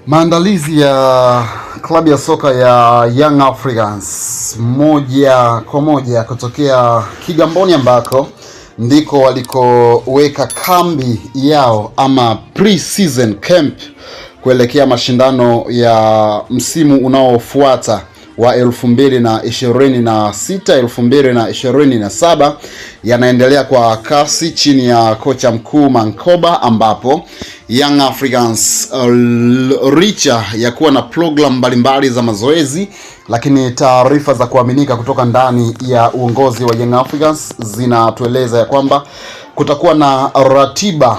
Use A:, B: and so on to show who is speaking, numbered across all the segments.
A: Maandalizi ya klabu ya soka ya Young Africans moja kwa moja kutokea Kigamboni ambako ndiko walikoweka kambi yao ama pre-season camp kuelekea mashindano ya msimu unaofuata wa 2026 2027 yanaendelea kwa kasi chini ya kocha mkuu Mankoba, ambapo Young Africans licha ya kuwa na program mbalimbali za mazoezi, lakini taarifa za kuaminika kutoka ndani ya uongozi wa Young Africans zinatueleza ya kwamba kutakuwa na ratiba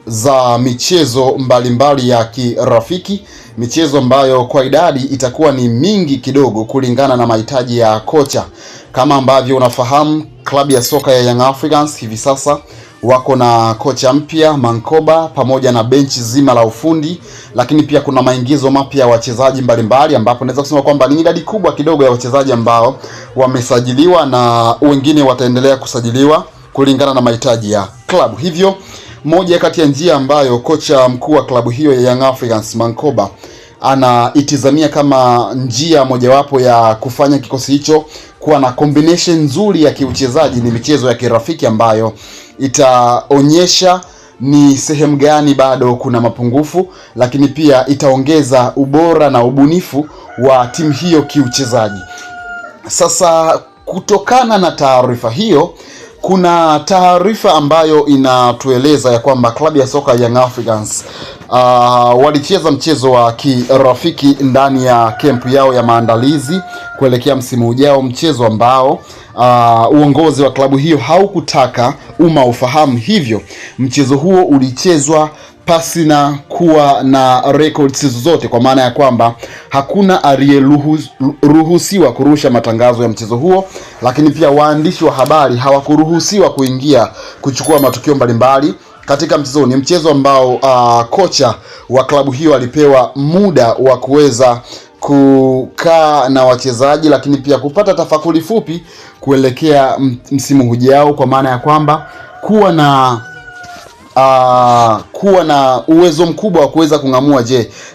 A: za michezo mbalimbali ya kirafiki, michezo ambayo kwa idadi itakuwa ni mingi kidogo kulingana na mahitaji ya kocha. Kama ambavyo unafahamu, klabu ya soka ya Young Africans hivi sasa wako na kocha mpya Mankoba pamoja na benchi zima la ufundi, lakini pia kuna maingizo mapya ya wachezaji mbalimbali, ambapo naweza kusema kwamba ni idadi kubwa kidogo ya wachezaji ambao wamesajiliwa na wengine wataendelea kusajiliwa kulingana na mahitaji ya klabu. Hivyo moja kati ya njia ambayo kocha mkuu wa klabu hiyo ya Young Africans Mankoba anaitizamia kama njia mojawapo ya kufanya kikosi hicho kuwa na combination nzuri ya kiuchezaji ni michezo ya kirafiki ambayo itaonyesha ni sehemu gani bado kuna mapungufu, lakini pia itaongeza ubora na ubunifu wa timu hiyo kiuchezaji. Sasa kutokana na taarifa hiyo, kuna taarifa ambayo inatueleza ya kwamba klabu ya soka Young Africans walicheza mchezo wa kirafiki ndani ya kempu yao ya maandalizi kuelekea msimu ujao, mchezo ambao uongozi wa klabu hiyo haukutaka umma ufahamu. Hivyo mchezo huo ulichezwa pasi na kuwa na records zote, kwa maana ya kwamba hakuna aliyeruhusiwa kurusha matangazo ya mchezo huo, lakini pia waandishi wa habari hawakuruhusiwa kuingia kuchukua matukio mbalimbali katika mchezo. Ni mchezo ambao kocha wa klabu hiyo alipewa muda wa kuweza kukaa na wachezaji, lakini pia kupata tafakuri fupi kuelekea msimu ujao, kwa maana ya kwamba kuwa na uwezo mkubwa wa kuweza kung'amua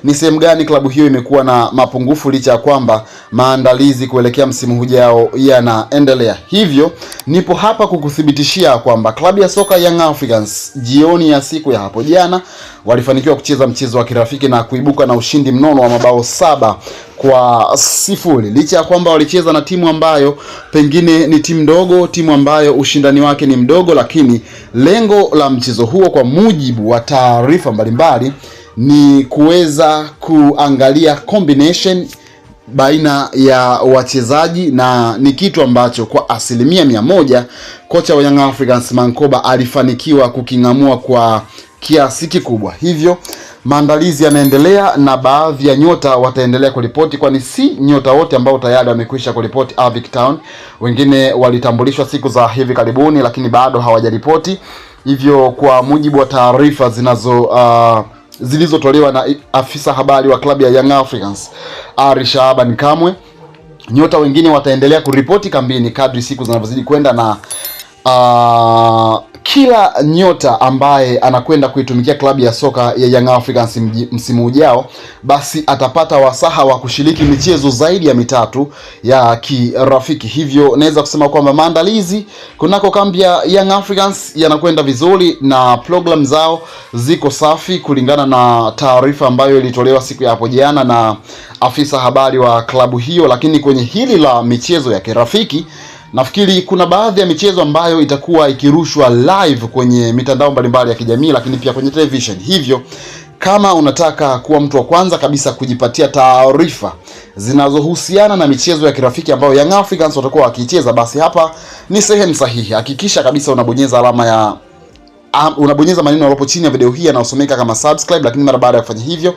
A: ni sehemu gani klabu hiyo imekuwa na mapungufu, licha ya kwamba maandalizi kuelekea msimu ujao yanaendelea. Hivyo nipo hapa kukuthibitishia kwamba klabu ya soka Young Africans jioni ya siku ya hapo jana walifanikiwa kucheza mchezo wa kirafiki na kuibuka na ushindi mnono wa mabao 7-0, licha ya kwamba walicheza na timu ambayo pengine ni timu ndogo, timu ambayo ushindani wake ni mdogo, lakini lengo la mchezo huo kwa mujibu wa taarifa mbalimbali ni kuweza kuangalia combination baina ya wachezaji, na ni kitu ambacho kwa 100% kocha wa Young Africans Mankoba alifanikiwa kuking'amua kwa kiasi kikubwa. Hivyo maandalizi yanaendelea na baadhi ya nyota wataendelea kuripoti, kwani si nyota wote ambao tayari wamekwisha kuripoti Avic Town. Wengine walitambulishwa siku za hivi karibuni, lakini bado hawajaripoti. Hivyo kwa mujibu wa taarifa zilizotolewa na afisa habari wa klabu ya Young Africans Ari Shaban Kamwe, nyota wengine wataendelea kuripoti kambini kadri siku zinavyozidi kwenda, na kila nyota ambaye anakwenda kuitumikia klabu ya soka ya Young Africans msimu ujao basi atapata wasaha wa kushiriki michezo zaidi ya 3 ya kirafiki. Hivyo naweza kusema kwamba maandalizi kunako kambi ya Young Africans yanakwenda vizuri na program zao ziko safi kulingana na taarifa ambayo ilitolewa siku ya hapo jana na afisa habari wa klabu hiyo. Lakini kwenye hili la michezo ya kirafiki, nafikiri kuna baadhi ya michezo ambayo itakuwa ikirushwa live kwenye mitandao mbalimbali ya kijamii, lakini pia kwenye television. Hivyo kama unataka kuwa mtu wa kwanza kabisa kujipatia taarifa zinazohusiana na michezo ya kirafiki ambayo Young Africans watakuwa wakicheza, basi hapa ni sehemu sahihi. Hakikisha kabisa unabonyeza maneno yaliyopo chini ya video hii yanayosomeka kama subscribe, lakini mara baada ya kufanya hivyo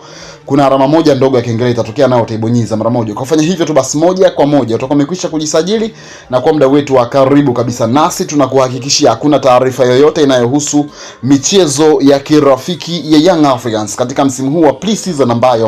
A: kuna alama moja ndogo ya kengele itatokea, nayo utaibonyeza mara moja. Kwa kufanya hivyo tu basi moja kwa moja utakuwa umekwisha kujisajili na kwa muda wetu wa karibu kabisa nasi tunakuhakikishia hakuna taarifa yoyote inayohusu michezo ya kirafiki ya Young Africans katika msimu huu wa pre-season ambayo